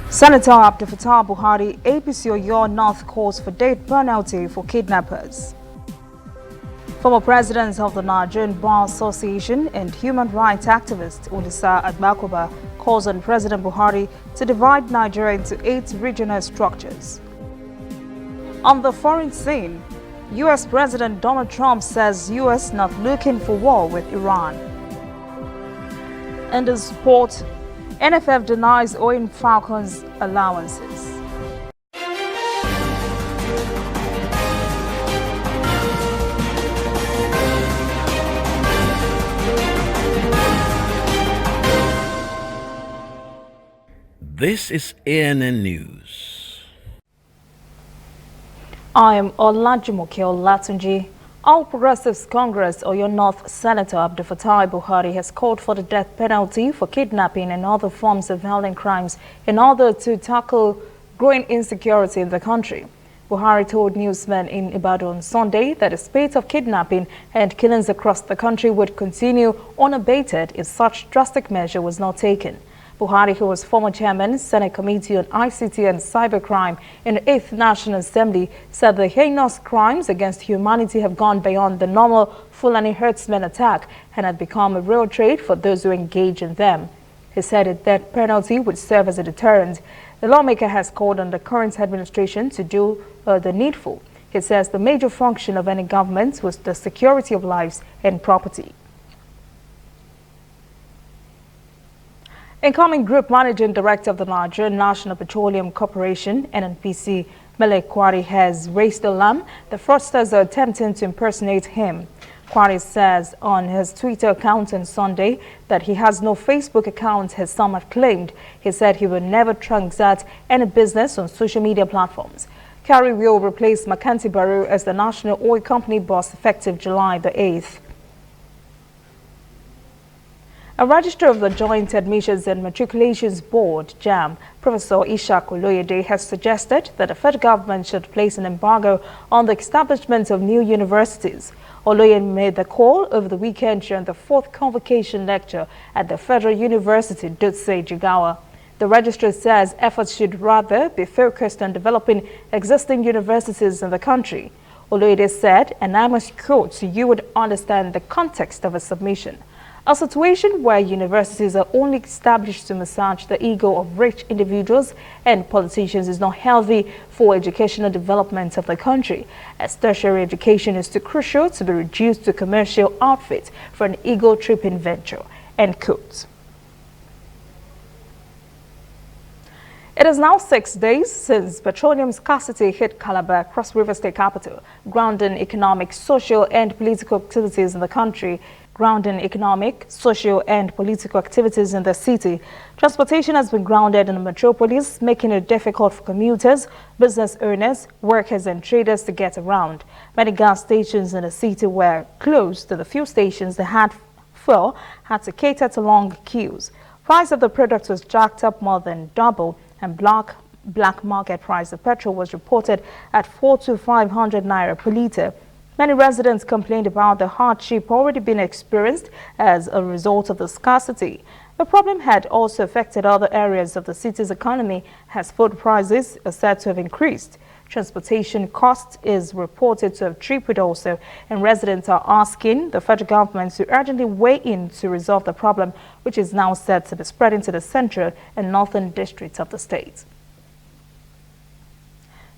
Senator Abdul Buhari, APC Oyo North calls for death penalty for kidnappers. Former president of the Nigerian Bar Association and human rights activist Olisa Agbakoba calls on President Buhari to divide Nigeria into 8 regional structures. On the foreign scene, U.S. President Donald Trump says U.S. not looking for war with Iran. In the sport, NFF denies owing Falcons allowances. This is ANN News. I am Olajumoke Olatunji. All Progressives Congress Oyo North Senator Abdul Buhari has called for the death penalty for kidnapping and other forms of violent crimes in order to tackle growing insecurity in the country. Buhari told newsmen in Ibadan on Sunday that a spate of kidnapping and killings across the country would continue unabated if such drastic measure was not taken. Buhari, who was former chairman, Senate Committee on ICT and Cybercrime in the 8th National Assembly, said the heinous crimes against humanity have gone beyond the normal Fulani herdsmen attack and had become a real trade for those who engage in them. He said a death penalty would serve as a deterrent. The lawmaker has called on the current administration to do the needful. He says the major function of any government was the security of lives and property. Incoming Group Managing Director of the Nigerian National Petroleum Corporation, NNPC, Mele Kwari, has raised alarm the fraudsters are attempting to impersonate him. Kwari says on his Twitter account on Sunday that he has no Facebook account, as some have claimed. He said he will never transact any business on social media platforms. Kwari will replace Makanti Baru as the National Oil Company boss effective July the 8th. A registrar of the Joint Admissions and Matriculations Board, JAM, Professor Ishak Oloyede, has suggested that the federal government should place an embargo on the establishment of new universities. Oloyede made the call over the weekend during the 4th convocation lecture at the Federal University, Dutse, Jigawa. The registrar says efforts should rather be focused on developing existing universities in the country. Oloyede said, and I must quote so you would understand the context of a submission. A situation where universities are only established to massage the ego of rich individuals and politicians is not healthy for educational development of the country, as tertiary education is too crucial to be reduced to commercial outfit for an ego-tripping venture. End quote. It is now 6 days since petroleum scarcity hit Calabar, Cross River State capital, grounding economic, social, and political activities in the country. Grounding economic, social, and political activities in the city. Transportation has been grounded in the metropolis, making it difficult for commuters, business owners, workers, and traders to get around. Many gas stations in the city were closed to the few stations that had fuel had to cater to long queues. Price of the product was jacked up more than double, and black market price of petrol was reported at 400 to 500 naira per litre. Many residents complained about the hardship already being experienced as a result of the scarcity. The problem had also affected other areas of the city's economy as food prices are said to have increased. Transportation cost is reported to have tripled also, and residents are asking the federal government to urgently weigh in to resolve the problem, which is now said to be spreading to the central and northern districts of the state.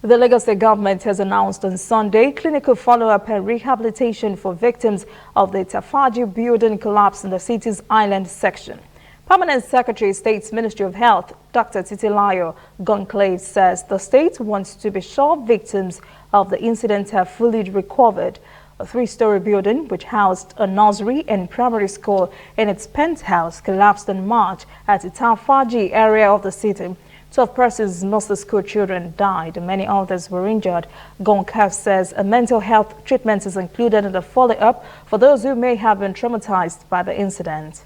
The Lagos State government has announced on Sunday clinical follow-up and rehabilitation for victims of the Tafaji building collapse in the city's island section. Permanent Secretary, State's Ministry of Health, Dr. Titilayo Gonclave, says the state wants to be sure victims of the incident have fully recovered. A 3-story building, which housed a nursery and primary school in its penthouse, collapsed in March at the Tafaji area of the city. 12 persons, mostly school children, died and many others were injured. Gonclave says a mental health treatment is included in the follow-up for those who may have been traumatized by the incident.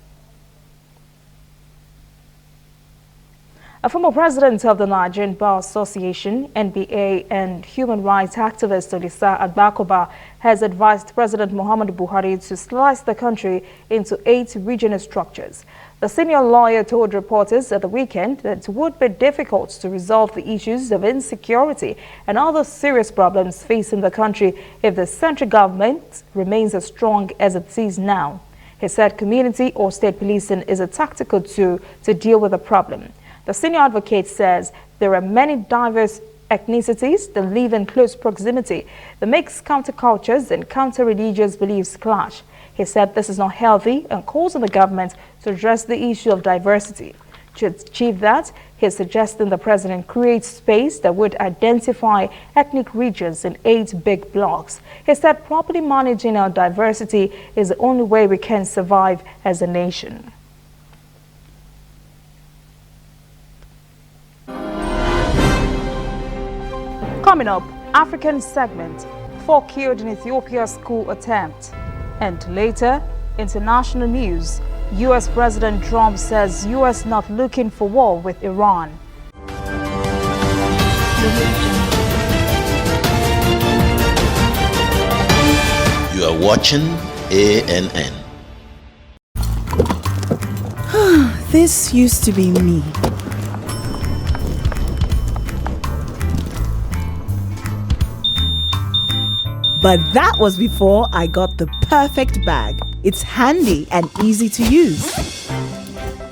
A former president of the Nigerian Bar Association, NBA, and human rights activist Olisa Agbakoba has advised President Muhammadu Buhari to slice the country into 8 regional structures. The senior lawyer told reporters at the weekend that it would be difficult to resolve the issues of insecurity and other serious problems facing the country if the central government remains as strong as it is now. He said community or state policing is a tactical tool to deal with the problem. The senior advocate says there are many diverse ethnicities that live in close proximity that makes countercultures and counter-religious beliefs clash. He said this is not healthy and calls on the government to address the issue of diversity. To achieve that, he is suggesting the president create space that would identify ethnic regions in 8 big blocks. He said properly managing our diversity is the only way we can survive as a nation. Coming up, African segment, 4 killed in Ethiopia's coup attempt. And later, international news, U.S. President Trump says U.S. not looking for war with Iran. You are watching ANN. This used to be me. But that was before I got the perfect bag. It's handy and easy to use.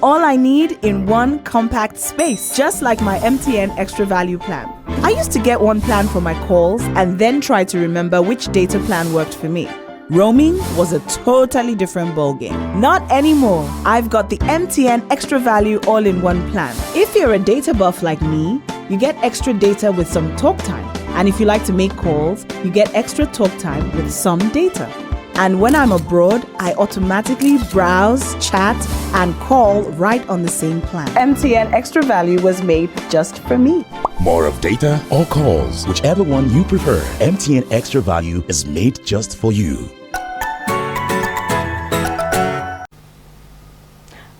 All I need in one compact space, just like my MTN Extra Value plan. I used to get one plan for my calls and then try to remember which data plan worked for me. Roaming was a totally different ballgame. Not anymore. I've got the MTN Extra Value all-in-one plan. If you're a data buff like me, you get extra data with some talk time. And if you like to make calls, you get extra talk time with some data. And when I'm abroad, I automatically browse, chat, and call right on the same plan. MTN Extra Value was made just for me. More of data or calls, whichever one you prefer. MTN Extra Value is made just for you.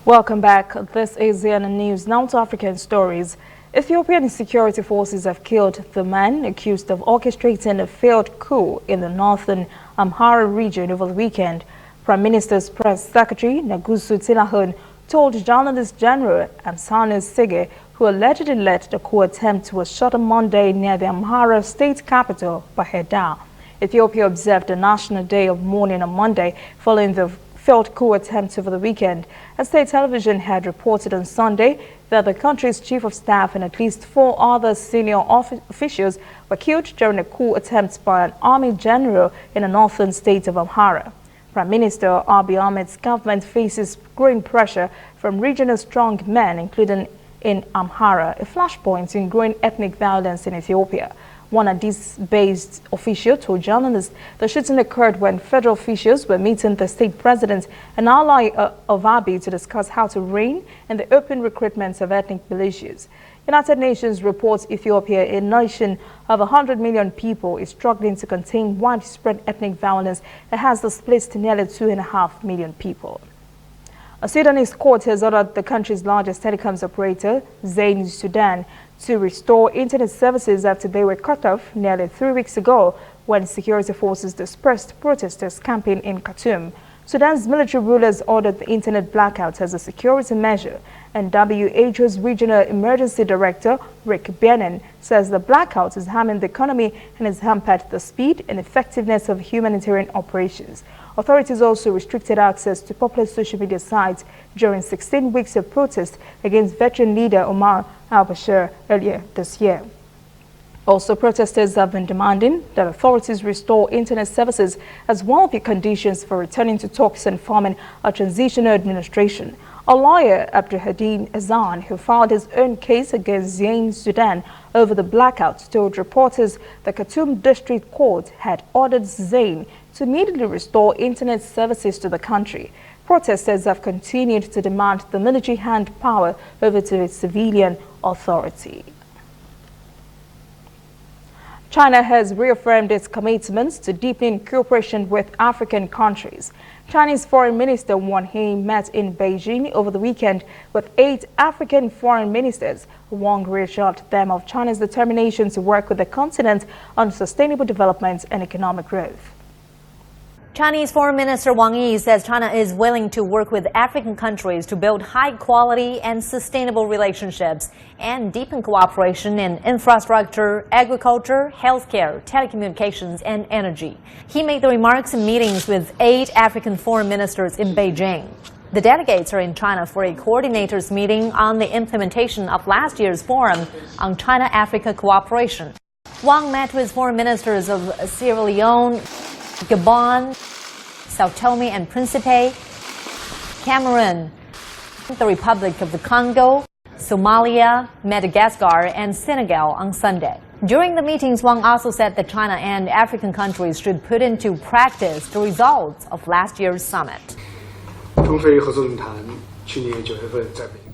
Welcome back. This is CNN News. Now to African stories. Ethiopian security forces have killed the man accused of orchestrating a failed coup in the northern Amhara region over the weekend. Prime Minister's Press Secretary Nagusu Tilahun told journalist General Amsanis Sige, who allegedly led the coup attempt, was shot on Monday near the Amhara state capital, Bahir. Ethiopia observed a national day of mourning on Monday following the failed coup attempt over the weekend. A state television had reported on Sunday that the country's chief of staff and at least 4 other senior officials were killed during a coup attempt by an army general in the northern state of Amhara. Prime Minister Abiy Ahmed's government faces growing pressure from regional strongmen, including in Amhara, a flashpoint in growing ethnic violence in Ethiopia. One Addis-based official told journalists the shooting occurred when federal officials were meeting the state president, an ally of Abiy, to discuss how to rein in the open recruitment of ethnic militias. United Nations reports Ethiopia, a nation of 100 million people, is struggling to contain widespread ethnic violence that has displaced nearly 2.5 million people. A Sudanese court has ordered the country's largest telecoms operator, Zain Sudan, to restore internet services after they were cut off nearly 3 weeks ago when security forces dispersed protesters camping in Khartoum. Sudan's military rulers ordered the internet blackout as a security measure, and WHO's Regional Emergency Director, Rick Bienen, says the blackout is harming the economy and has hampered the speed and effectiveness of humanitarian operations. Authorities also restricted access to popular social media sites during 16 weeks of protest against veteran leader Omar al-Bashir earlier this year. Also, protesters have been demanding that authorities restore internet services as one of the conditions for returning to talks and forming a transitional administration. A lawyer, Abdulhadin Azan, who filed his own case against Zain Sudan over the blackout, told reporters the Khartoum District Court had ordered Zain to immediately restore internet services to the country. Protesters have continued to demand the military hand power over to its civilian authority. China has reaffirmed its commitments to deepening cooperation with African countries. Chinese Foreign Minister Wang Yi met in Beijing over the weekend with 8 African foreign ministers. Wang reassured them of China's determination to work with the continent on sustainable development and economic growth. Chinese Foreign Minister Wang Yi says China is willing to work with African countries to build high-quality and sustainable relationships and deepen cooperation in infrastructure, agriculture, healthcare, telecommunications, and energy. He made the remarks in meetings with 8 African foreign ministers in Beijing. The delegates are in China for a coordinators meeting on the implementation of last year's forum on China-Africa cooperation. Wang met with foreign ministers of Sierra Leone, Gabon, Sao Tome and Principe, Cameroon, the Republic of the Congo, Somalia, Madagascar, and Senegal on Sunday. During the meetings, Wang also said that China and African countries should put into practice the results of last year's summit.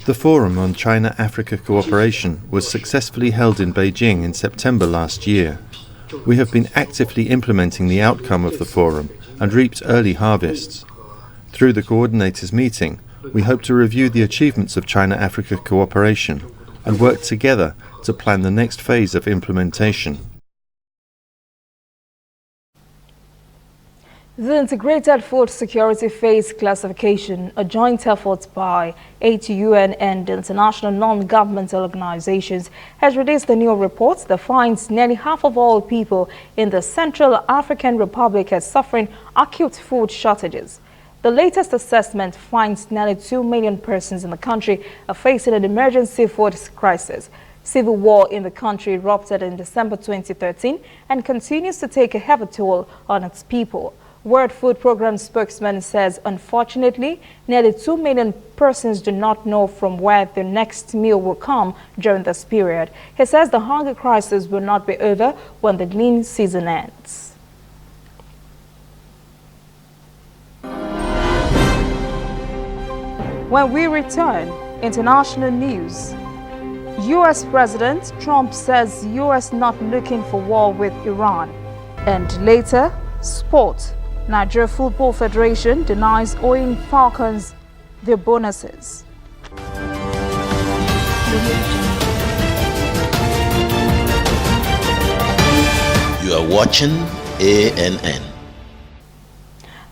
The Forum on China-Africa Cooperation was successfully held in Beijing in September last year. We have been actively implementing the outcome of the forum and reaped early harvests. Through the coordinators' meeting, we hope to review the achievements of China-Africa cooperation and work together to plan the next phase of implementation. The Integrated Food Security Phase Classification, a joint effort by 8 UN and international non-governmental organizations, has released a new report that finds nearly half of all people in the Central African Republic as suffering acute food shortages. The latest assessment finds nearly 2 million persons in the country are facing an emergency food crisis. Civil war in the country erupted in December 2013 and continues to take a heavy toll on its people. World Food Programme spokesman says, unfortunately, nearly 2 million persons do not know from where their next meal will come during this period. He says the hunger crisis will not be over when the lean season ends. When we return, international news. U.S. President Trump says U.S. not looking for war with Iran. And later, sport. Nigeria Football Federation denies owing Falcons their bonuses. You are watching ANN.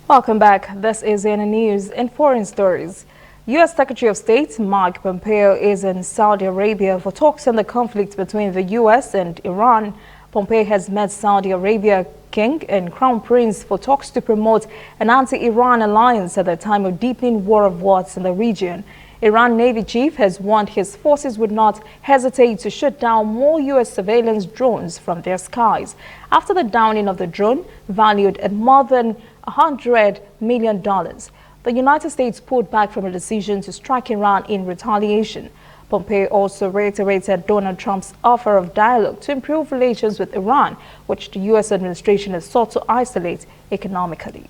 Welcome back. This is ANN News and Foreign Stories. U.S. Secretary of State Mike Pompeo is in Saudi Arabia for talks on the conflict between the U.S. and Iran. Pompeo has met Saudi Arabia King and Crown Prince for talks to promote an anti-Iran alliance at a time of deepening war of words in the region. Iran Navy chief has warned his forces would not hesitate to shoot down more U.S. surveillance drones from their skies after the downing of the drone valued at more than $100 million. The United States pulled back from a decision to strike Iran in retaliation. Pompeo also reiterated Donald Trump's offer of dialogue to improve relations with Iran, which the U.S. administration has sought to isolate economically.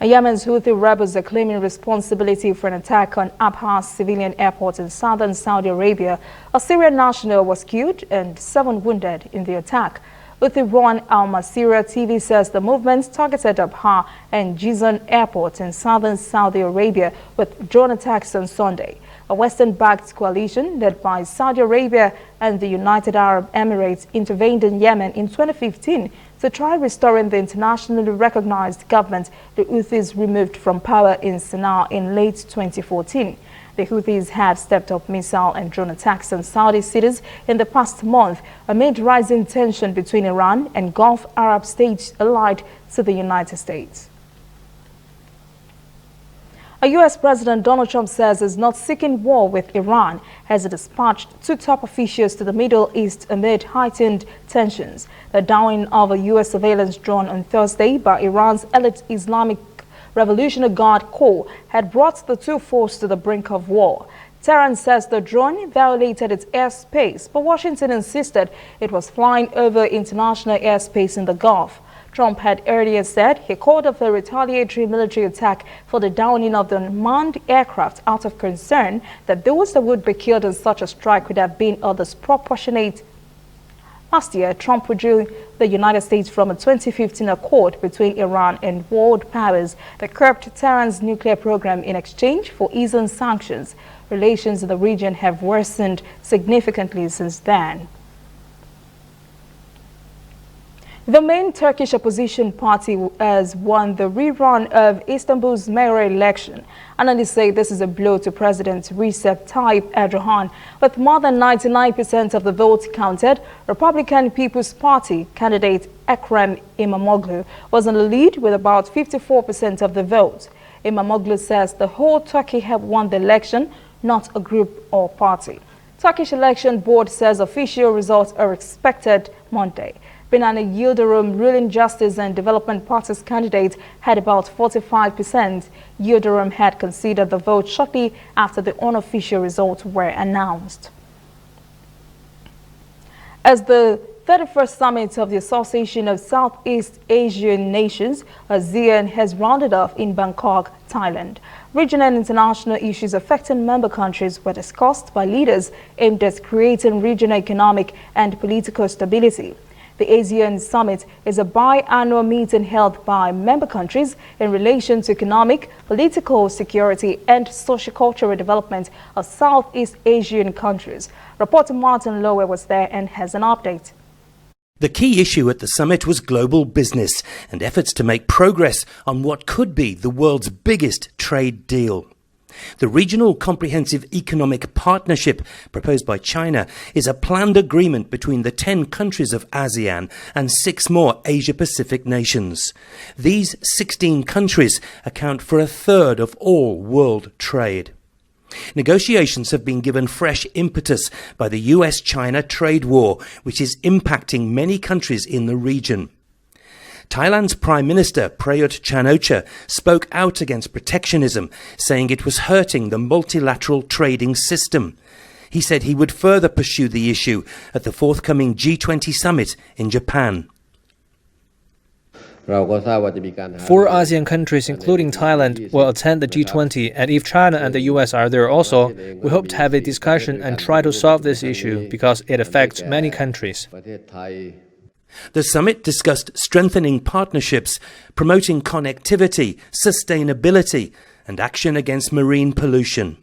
Yemen's Houthi rebels are claiming responsibility for an attack on Abha civilian airport in southern Saudi Arabia. A Syrian national was killed and 7 wounded in the attack. Houthi-run Al Masirah TV says the movement targeted Abha and Jizan airports in southern Saudi Arabia with drone attacks on Sunday. A Western-backed coalition led by Saudi Arabia and the United Arab Emirates intervened in Yemen in 2015 to try restoring the internationally recognized government the Houthis removed from power in Sana'a in late 2014. The Houthis had stepped up missile and drone attacks on Saudi cities in the past month amid rising tension between Iran and Gulf Arab states allied to the United States. A U.S. President Donald Trump says is not seeking war with Iran as he dispatched 2 top officials to the Middle East amid heightened tensions. The downing of a U.S. surveillance drone on Thursday by Iran's elite Islamic Revolutionary Guard Corps had brought the 2 forces to the brink of war. Tehran says the drone violated its airspace, but Washington insisted it was flying over international airspace in the Gulf. Trump had earlier said he called off a retaliatory military attack for the downing of the unmanned aircraft out of concern that those that would be killed in such a strike would have been of disproportionate. Last year, Trump withdrew the United States from a 2015 accord between Iran and world powers that curbed Tehran's nuclear program in exchange for easing sanctions. Relations in the region have worsened significantly since then. The main Turkish opposition party has won the rerun of Istanbul's mayoral election. Analysts say this is a blow to President Recep Tayyip Erdogan. With more than 99% of the votes counted, Republican People's Party candidate Ekrem İmamoğlu was in the lead with about 54% of the vote. İmamoğlu says the whole Turkey have won the election, not a group or party. Turkish Election Board says official results are expected Monday. Binali Yildirim, ruling Justice and Development Party's candidate, had about 45%. Yildirim had conceded the vote shortly after the unofficial results were announced. As the 31st summit of the Association of Southeast Asian Nations, ASEAN, has rounded off in Bangkok, Thailand. Regional and international issues affecting member countries were discussed by leaders aimed at creating regional economic and political stability. The ASEAN Summit is a biannual meeting held by member countries in relation to economic, political, security and socio-cultural development of Southeast Asian countries. Reporter Martin Lowe was there and has an update. The key issue at the summit was global business and efforts to make progress on what could be the world's biggest trade deal. The Regional Comprehensive Economic Partnership proposed by China is a planned agreement between the 10 countries of ASEAN and 6 more Asia-Pacific nations. These 16 countries account for a third of all world trade. Negotiations have been given fresh impetus by the US-China trade war, which is impacting many countries in the region. Thailand's Prime Minister Prayut Chan-o-cha spoke out against protectionism, saying it was hurting the multilateral trading system. He said he would further pursue the issue at the forthcoming G20 summit in Japan. 4 ASEAN countries, including Thailand, will attend the G20, and if China and the US are there also, we hope to have a discussion and try to solve this issue because it affects many countries. The summit discussed strengthening partnerships, promoting connectivity, sustainability, and action against marine pollution.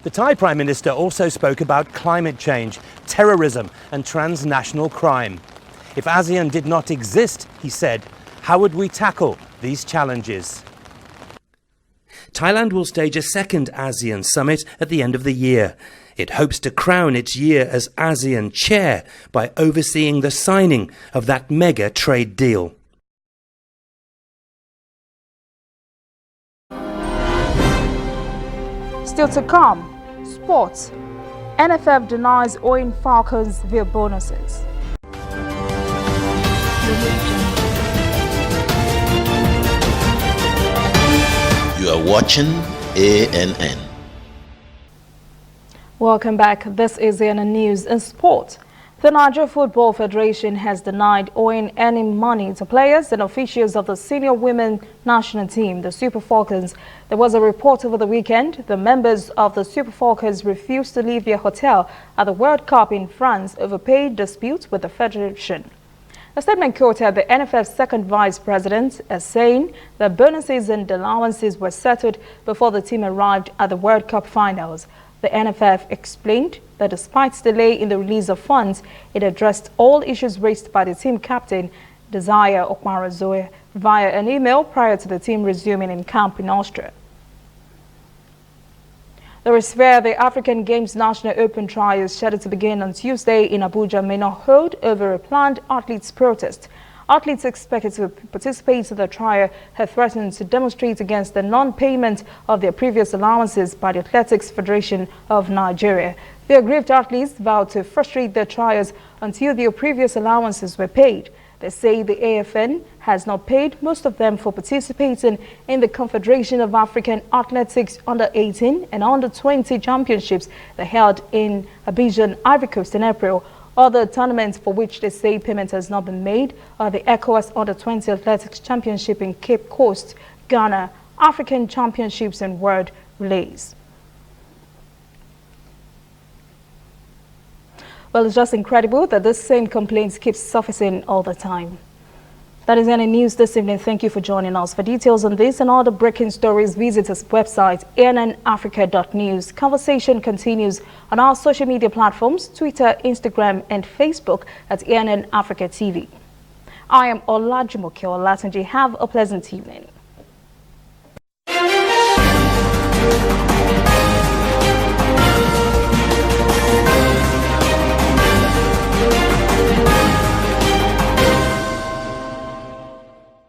The Thai Prime Minister also spoke about climate change, terrorism, and transnational crime. If ASEAN did not exist, he said, how would we tackle these challenges? Thailand will stage a second ASEAN summit at the end of the year. It hopes to crown its year as ASEAN chair by overseeing the signing of that mega trade deal. Still to come, sports. NFF denies owing Falcons via bonuses. You are watching ANN. Welcome back. This is ANN News in Sport. The Nigeria Football Federation has denied owing any money to players and officials of the senior women national team, the Super Falcons. There was a report over the weekend. The members of the Super Falcons refused to leave their hotel at the World Cup in France over pay disputes with the federation. A statement quoted the NFF's second vice president as saying that bonuses and allowances were settled before the team arrived at the World Cup finals. The NFF explained that despite delay in the release of funds, it addressed all issues raised by the team captain, Desire Okmarazoe, via an email prior to the team resuming in camp in Austria. The Sphere, the African Games National Open trials scheduled to begin on Tuesday in Abuja may not hold over a planned athletes' protest. Athletes expected to participate in the trial have threatened to demonstrate against the non-payment of their previous allowances by the Athletics Federation of Nigeria. The aggrieved athletes vowed to frustrate their trials until their previous allowances were paid. They say the AFN has not paid most of them for participating in the Confederation of African Athletics Under-18 and Under-20 Championships that held in Abidjan, Ivory Coast in April. Other tournaments for which they say payment has not been made are the ECOWAS Under-20 Athletics Championship in Cape Coast, Ghana, African Championships and World Relays. Well, it's just incredible that this same complaints keeps surfacing all the time. That is any news this evening. Thank you for joining us. For details on this and other breaking stories, visit our website, annafrica.news. Conversation continues on our social media platforms, Twitter, Instagram, and Facebook at ANN Africa TV. I am Olajumoke Olatunji. Have a pleasant evening.